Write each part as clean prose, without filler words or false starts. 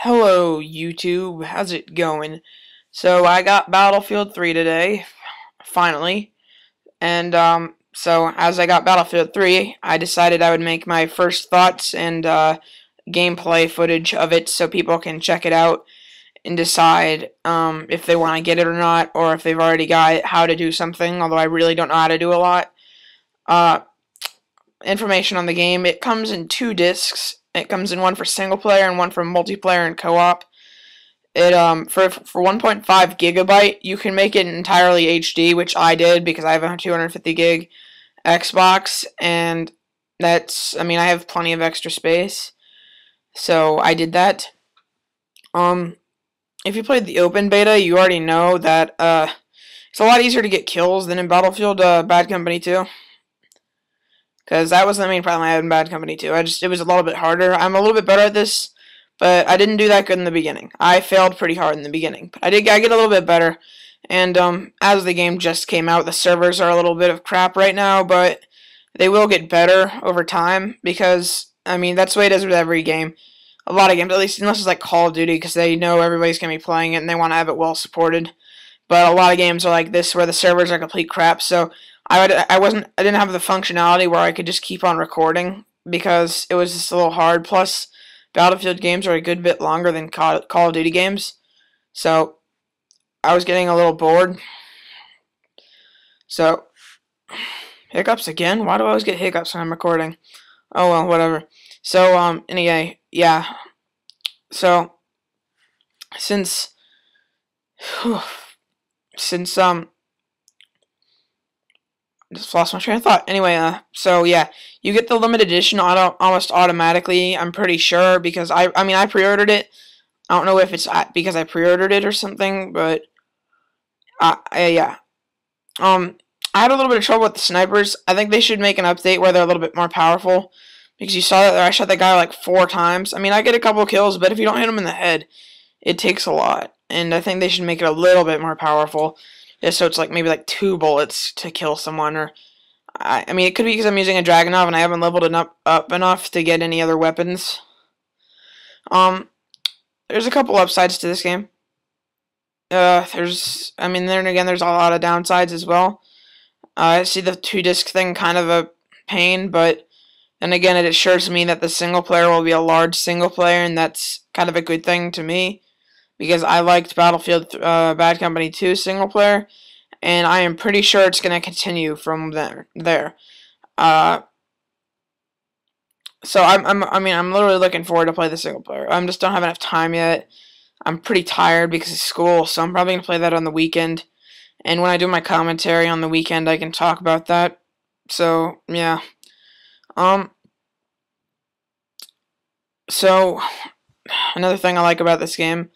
Hello, YouTube. How's it going? So I got Battlefield 3 today, finally. And so as I got Battlefield 3, I decided I would make my first thoughts and gameplay footage of it so people can check it out and decide if they want to get it or not, or if they've already got how to do something, although I really don't know how to do a lot. Uh, Information on the game. It comes in two discs. It comes in one for single player and one for multiplayer and co-op. It for 1.5 gigabyte, you can make it entirely HD, which I did because I have a 250 gig Xbox, and I have plenty of extra space, so I did that. If you played the open beta, you already know that it's a lot easier to get kills than in Battlefield Bad Company 2. Because that was the main problem I had in Bad Company 2. It was a little bit harder. I'm a little bit better at this, but I didn't do that good in the beginning. I failed pretty hard in the beginning, but I get a little bit better. And as the game just came out, the servers are a little bit of crap right now, but they will get better over time because, that's the way it is with every game. A lot of games, at least unless it's like Call of Duty, because they know everybody's going to be playing it and they want to have it well supported. But a lot of games are like this where the servers are complete crap, so I didn't have the functionality where I could just keep on recording because it was just a little hard. Plus, Battlefield games are a good bit longer than Call of Duty games, so I was getting a little bored. So, hiccups again? Why do I always get hiccups when I'm recording? Oh well, whatever. So, anyway, yeah. So, since just lost my train of thought. Anyway, so yeah, you get the limited edition almost automatically. I'm pretty sure because I pre-ordered it. I don't know if it's because I pre-ordered it or something, but yeah. I had a little bit of trouble with the snipers. I think they should make an update where they're a little bit more powerful because you saw that there, I shot that guy like 4 times. I get a couple of kills, but if you don't hit him in the head, it takes a lot. And I think they should make it a little bit more powerful. Just so it's like maybe like 2 bullets to kill someone, or it could be because I'm using a Dragunov and I haven't leveled it up enough to get any other weapons. There's a couple upsides to this game. Then again, there's a lot of downsides as well. I see the 2-disc thing kind of a pain, but then again, it assures me that the single player will be a large single player, and that's kind of a good thing to me. Because I liked Battlefield Bad Company 2 single player, and I am pretty sure it's going to continue from there. So I'm literally looking forward to play the single player. I just don't have enough time yet. I'm pretty tired because of school, so I'm probably going to play that on the weekend. And when I do my commentary on the weekend, I can talk about that. So yeah. So another thing I like about this game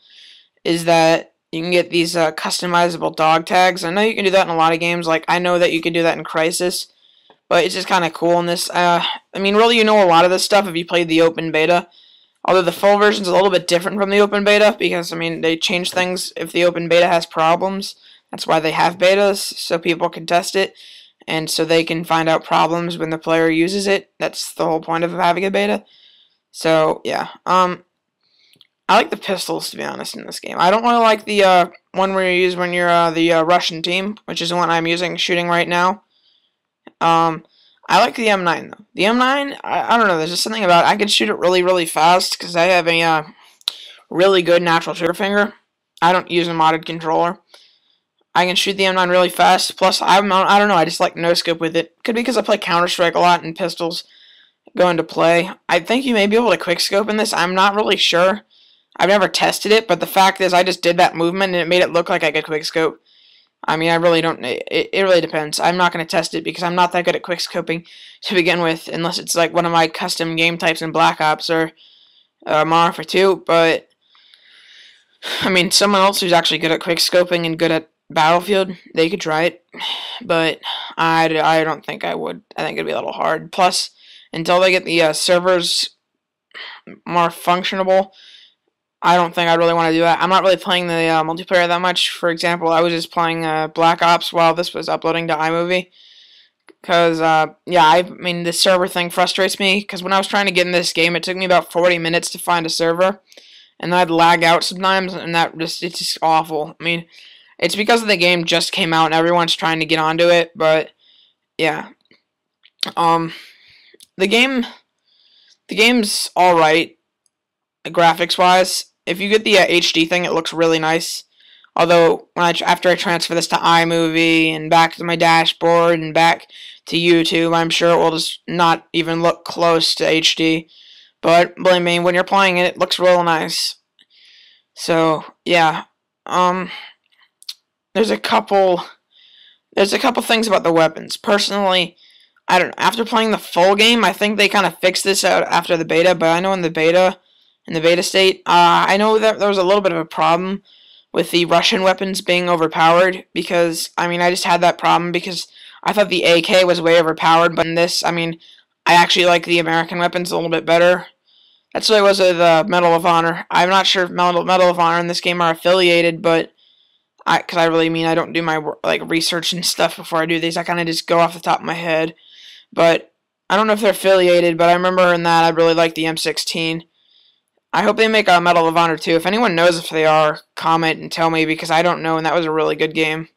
is that you can get these customizable dog tags. I know you can do that in a lot of games. Like, I know that you can do that in Crysis, but it's just kind of cool in this. Really, you know a lot of this stuff if you played the open beta. Although the full version's a little bit different from the open beta because, they change things if the open beta has problems. That's why they have betas, so people can test it, and so they can find out problems when the player uses it. That's the whole point of having a beta. So, yeah. I like the pistols, to be honest, in this game. I don't really like the one where you use when you're the Russian team, which is the one I'm shooting right now. I like the M9, though. The M9, I don't know, there's just something about it. I can shoot it really, really fast, because I have a really good natural trigger finger. I don't use a modded controller. I can shoot the M9 really fast, plus, I don't know, I just like no-scope with it. Could be because I play Counter-Strike a lot, and pistols go into play. I think you may be able to quick-scope in this. I'm not really sure. I've never tested it, but the fact is I just did that movement and it made it look like I could quickscope. I really don't, it really depends. I'm not going to test it because I'm not that good at quickscoping to begin with, unless it's like one of my custom game types in Black Ops or Modern Warfare 2, but someone else who's actually good at quickscoping and good at Battlefield, they could try it, but I don't think I would. I think it'd be a little hard. Plus, until they get the servers more functionable, I don't think I really want to do that. I'm not really playing the multiplayer that much. For example, I was just playing Black Ops while this was uploading to iMovie. Because, the server thing frustrates me. Because when I was trying to get in this game, it took me about 40 minutes to find a server. and I'd lag out sometimes, and it's just awful. I mean, it's because the game just came out and everyone's trying to get onto it, but yeah. The game's all right, graphics wise. If you get the HD thing, it looks really nice. Although after I transfer this to iMovie and back to my dashboard and back to YouTube, I'm sure it will just not even look close to HD. But believe me, when you're playing it, it looks real nice. So yeah, there's a couple things about the weapons. Personally, I don't know. After playing the full game, I think they kind of fixed this out after the beta. But I know in the beta state, I know that there was a little bit of a problem with the Russian weapons being overpowered, because I mean I just had that problem because I thought the AK was way overpowered, but in this, I mean, I actually like the American weapons a little bit better. That's what it was with Medal of Honor. I'm not sure if Medal of Honor in this game are affiliated, but I don't do my research and stuff before I do these. I kind of just go off the top of my head, but I don't know if they're affiliated. But I remember in that I really liked the M16. I hope they make a Medal of Honor too. If anyone knows if they are, comment and tell me, because I don't know, and that was a really good game.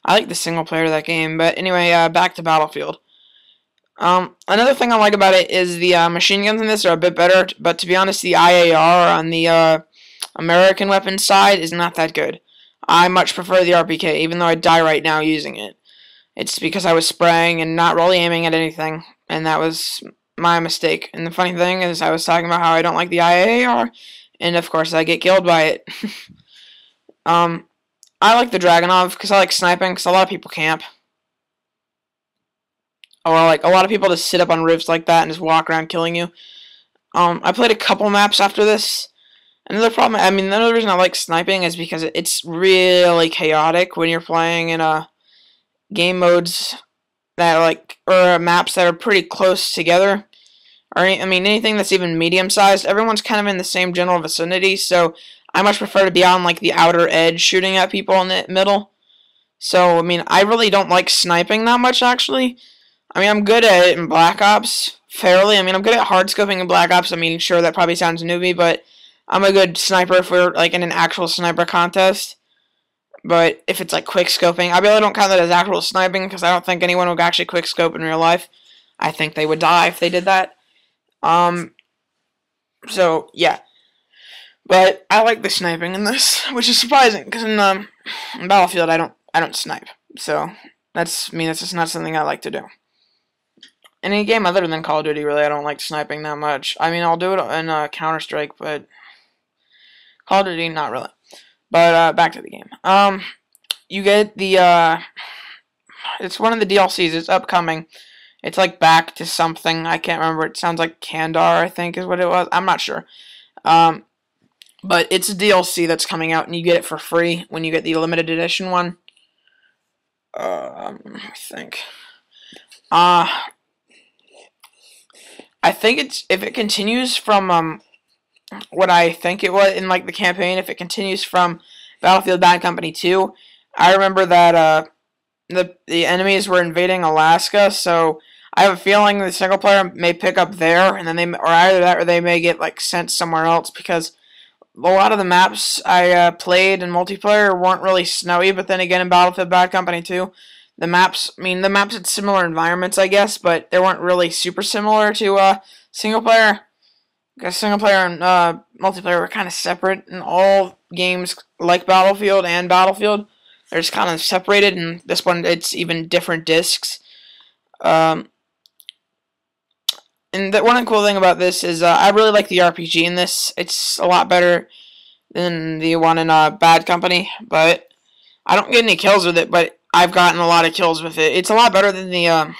I like the single player of that game. But anyway, back to Battlefield. Another thing I like about it is the machine guns in this are a bit better, but to be honest, the IAR on the American weapons side is not that good. I much prefer the RPK, even though I die right now using it. It's because I was spraying and not really aiming at anything, and that was my mistake. And the funny thing is, I was talking about how I don't like the IAR, and of course I get killed by it. I like the Dragunov because I like sniping, because a lot of people camp. Or like a lot of people just sit up on roofs like that and just walk around killing you. I played a couple maps after this. Another reason I like sniping is because it's really chaotic when you're playing in game modes that or maps that are pretty close together. Or anything that's even medium sized. Everyone's kind of in the same general vicinity, so I much prefer to be on the outer edge shooting at people in the middle. So I really don't like sniping that much, actually. I'm good at it in Black Ops, fairly. I'm good at hard scoping in Black Ops. Sure, that probably sounds newbie, but I'm a good sniper for in an actual sniper contest. But if it's quick scoping, I really don't count that as actual sniping, because I don't think anyone would actually quick scope in real life. I think they would die if they did that. So yeah. But I like the sniping in this, which is surprising, because in Battlefield I don't snipe. So that's just not something I like to do. Any game other than Call of Duty, really, I don't like sniping that much. I'll do it in Counter-Strike, but Call of Duty, not really. But back to the game. You get the it's one of the DLCs. It's upcoming. It's back to something. I can't remember. It sounds like Kandar, I think, is what it was. I'm not sure. But it's a DLC that's coming out, and you get it for free when you get the limited edition one. I think. I think if it continues from what I think it was in the campaign, if it continues from Battlefield Bad Company 2, I remember that the enemies were invading Alaska, so I have a feeling the single player may pick up there, and then either that or they may get sent somewhere else, because a lot of the maps I played in multiplayer weren't really snowy. But then again, in Battlefield Bad Company 2, the maps had similar environments, I guess, but they weren't really super similar to single player. Because single player and multiplayer were kind of separate in all games like Battlefield and Battlefield. They're just kind of separated, and this one, it's even different discs. And the one cool thing about this is I really like the RPG in this. It's a lot better than the one in Bad Company, but I don't get any kills with it, but I've gotten a lot of kills with it. It's a lot better than the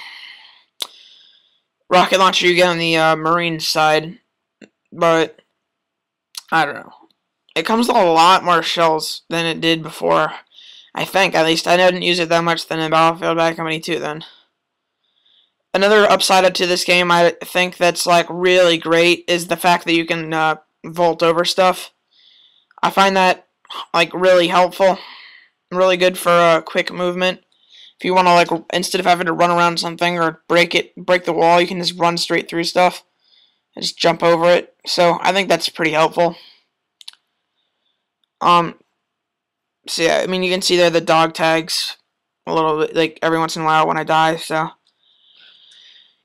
rocket launcher you get on the Marine side, but I don't know. It comes with a lot more shells than it did before, I think. At least I didn't use it that much than in Battlefield Bad Company 2 then. Another upside to this game I think that's really great is the fact that you can vault over stuff. I find that really helpful. Really good for quick movement. If you want to instead of having to run around something or break the wall, you can just run straight through stuff and just jump over it. So I think that's pretty helpful. Um, so yeah, I mean, you can see there the dog tags a little bit, like every once in a while when I die. So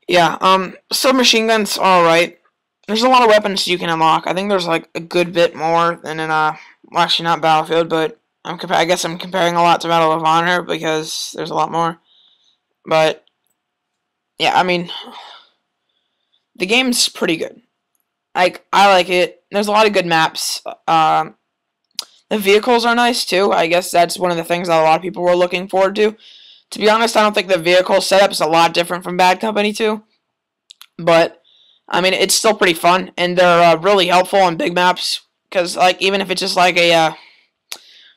yeah, submachine guns are alright. There's a lot of weapons you can unlock. I think there's like a good bit more than in well, actually not Battlefield, but I guess I'm comparing a lot to Medal of Honor because there's a lot more. But yeah, I mean, the game's pretty good. I like it. There's a lot of good maps. The vehicles are nice too. I guess that's one of the things that a lot of people were looking forward to. To be honest, I don't think the vehicle setup is a lot different from Bad Company 2, but I mean it's still pretty fun, and they're really helpful on big maps because like even if it's just like a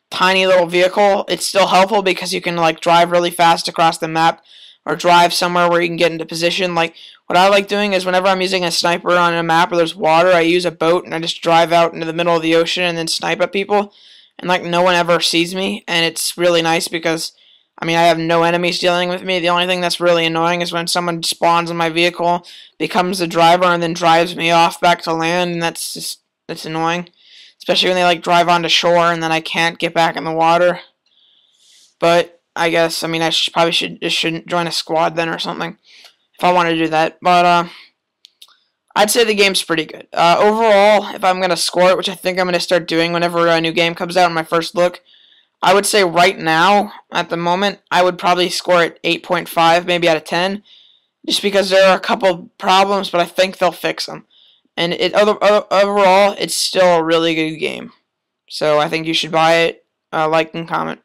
tiny little vehicle, it's still helpful because you can like drive really fast across the map or drive somewhere where you can get into position. Like what I like doing is whenever I'm using a sniper on a map where there's water, I use a boat and I just drive out into the middle of the ocean and then snipe at people, and like no one ever sees me, and it's really nice because I mean I have no enemies dealing with me. The only thing that's really annoying is when someone spawns in my vehicle, becomes the driver, and then drives me off back to land, and that's annoying. Especially when they like drive onto shore and then I can't get back in the water. But I guess I mean I probably shouldn't join a squad then or something if I want to do that. But I'd say the game's pretty good. Overall, if I'm gonna score it, which I think I'm gonna start doing whenever a new game comes out in my first look, I would say right now at the moment I would probably score it 8.5, maybe out of 10, just because there are a couple problems, but I think they'll fix them. And overall, it's still a really good game. So I think you should buy it, like, and comment.